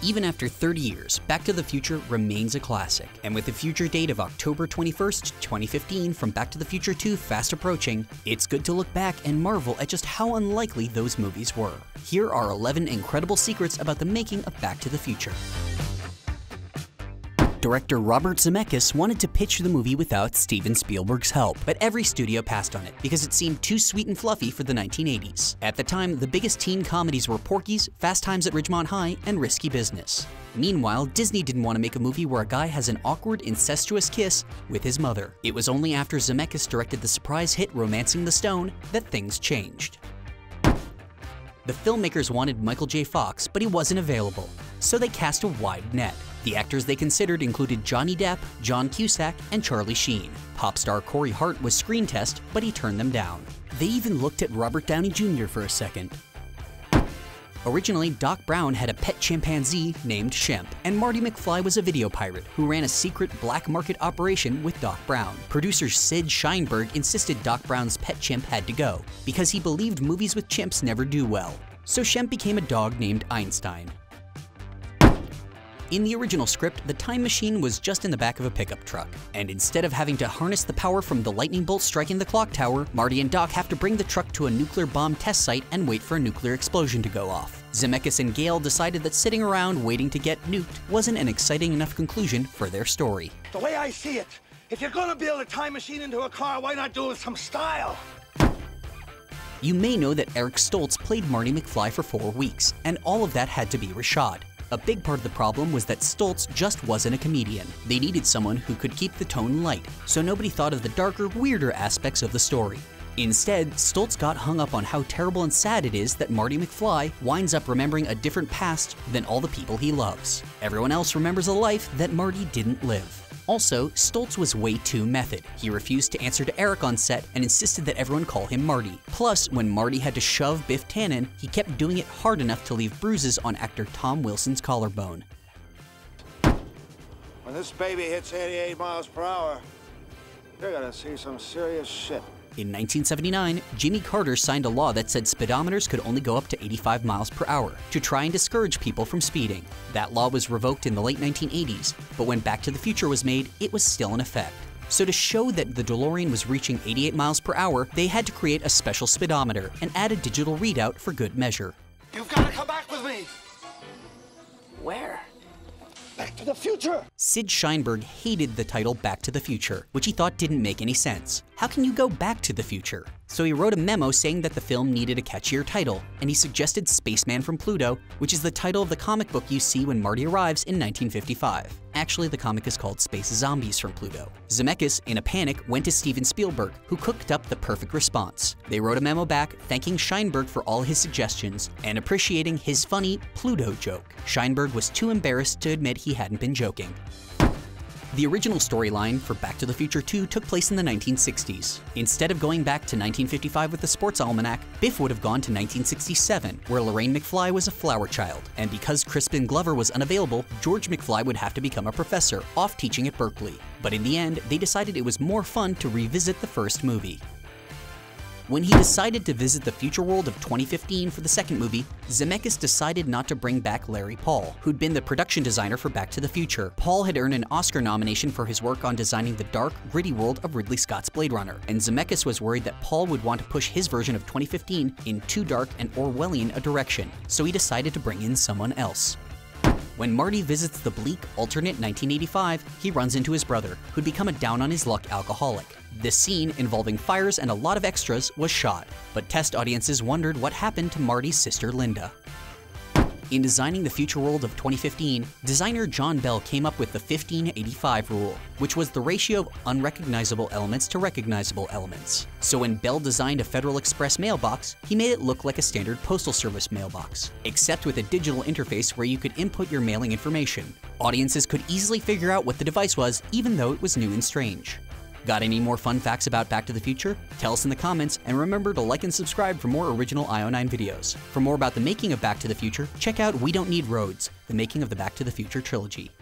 Even after 30 years, Back to the Future remains a classic. And with the future date of October 21st, 2015 from Back to the Future 2 fast approaching, it's good to look back and marvel at just how unlikely those movies were. Here are 11 incredible secrets about the making of Back to the Future. Director Robert Zemeckis wanted to pitch the movie without Steven Spielberg's help, but every studio passed on it because it seemed too sweet and fluffy for the 1980s. At the time, the biggest teen comedies were Porky's, Fast Times at Ridgemont High, and Risky Business. Meanwhile, Disney didn't want to make a movie where a guy has an awkward, incestuous kiss with his mother. It was only after Zemeckis directed the surprise hit Romancing the Stone that things changed. The filmmakers wanted Michael J. Fox, but he wasn't available, so they cast a wide net. The actors they considered included Johnny Depp, John Cusack, and Charlie Sheen. Pop star Corey Hart was screen test, but he turned them down. They even looked at Robert Downey Jr. for a second. Originally, Doc Brown had a pet chimpanzee named Shemp, and Marty McFly was a video pirate who ran a secret black market operation with Doc Brown. Producer Sid Sheinberg insisted Doc Brown's pet chimp had to go, because he believed movies with chimps never do well. So Shemp became a dog named Einstein. In the original script, the time machine was just in the back of a pickup truck, and instead of having to harness the power from the lightning bolt striking the clock tower, Marty and Doc have to bring the truck to a nuclear bomb test site and wait for a nuclear explosion to go off. Zemeckis and Gale decided that sitting around waiting to get nuked wasn't an exciting enough conclusion for their story. The way I see it, if you're gonna build a time machine into a car, why not do it with some style? You may know that Eric Stoltz played Marty McFly for 4 weeks, and all of that had to be reshot. A big part of the problem was that Stoltz just wasn't a comedian. They needed someone who could keep the tone light, so nobody thought of the darker, weirder aspects of the story. Instead, Stoltz got hung up on how terrible and sad it is that Marty McFly winds up remembering a different past than all the people he loves. Everyone else remembers a life that Marty didn't live. Also, Stoltz was way too method. He refused to answer to Eric on set and insisted that everyone call him Marty. Plus, when Marty had to shove Biff Tannen, he kept doing it hard enough to leave bruises on actor Tom Wilson's collarbone. When this baby hits 88 miles per hour, you're gonna see some serious shit. In 1979, Jimmy Carter signed a law that said speedometers could only go up to 85 miles per hour to try and discourage people from speeding. That law was revoked in the late 1980s, but when Back to the Future was made, it was still in effect. So to show that the DeLorean was reaching 88 miles per hour, they had to create a special speedometer and add a digital readout for good measure. You've gotta come back with me! Where? Back to the future! Sid Sheinberg hated the title Back to the Future, which he thought didn't make any sense. How can you go back to the future? So he wrote a memo saying that the film needed a catchier title, and he suggested Spaceman from Pluto, which is the title of the comic book you see when Marty arrives in 1955. Actually, the comic is called Space Zombies from Pluto. Zemeckis, in a panic, went to Steven Spielberg, who cooked up the perfect response. They wrote a memo back thanking Sheinberg for all his suggestions and appreciating his funny Pluto joke. Sheinberg was too embarrassed to admit he hadn't been joking. The original storyline for Back to the Future 2 took place in the 1960s. Instead of going back to 1955 with the sports almanac, Biff would have gone to 1967, where Lorraine McFly was a flower child. And because Crispin Glover was unavailable, George McFly would have to become a professor, off teaching at Berkeley. But in the end, they decided it was more fun to revisit the first movie. When he decided to visit the future world of 2015 for the second movie, Zemeckis decided not to bring back Larry Paul, who'd been the production designer for Back to the Future. Paul had earned an Oscar nomination for his work on designing the dark, gritty world of Ridley Scott's Blade Runner, and Zemeckis was worried that Paul would want to push his version of 2015 in too dark and Orwellian a direction, so he decided to bring in someone else. When Marty visits the bleak, alternate 1985, he runs into his brother, who'd become a down-on-his-luck alcoholic. This scene, involving fires and a lot of extras, was shot, but test audiences wondered what happened to Marty's sister Linda. In designing the future world of 2015, designer John Bell came up with the 1585 rule, which was the ratio of unrecognizable elements to recognizable elements. So when Bell designed a Federal Express mailbox, he made it look like a standard postal service mailbox, except with a digital interface where you could input your mailing information. Audiences could easily figure out what the device was, even though it was new and strange. Got any more fun facts about Back to the Future? Tell us in the comments, and remember to like and subscribe for more original IO9 videos. For more about the making of Back to the Future, check out We Don't Need Roads, the making of the Back to the Future trilogy.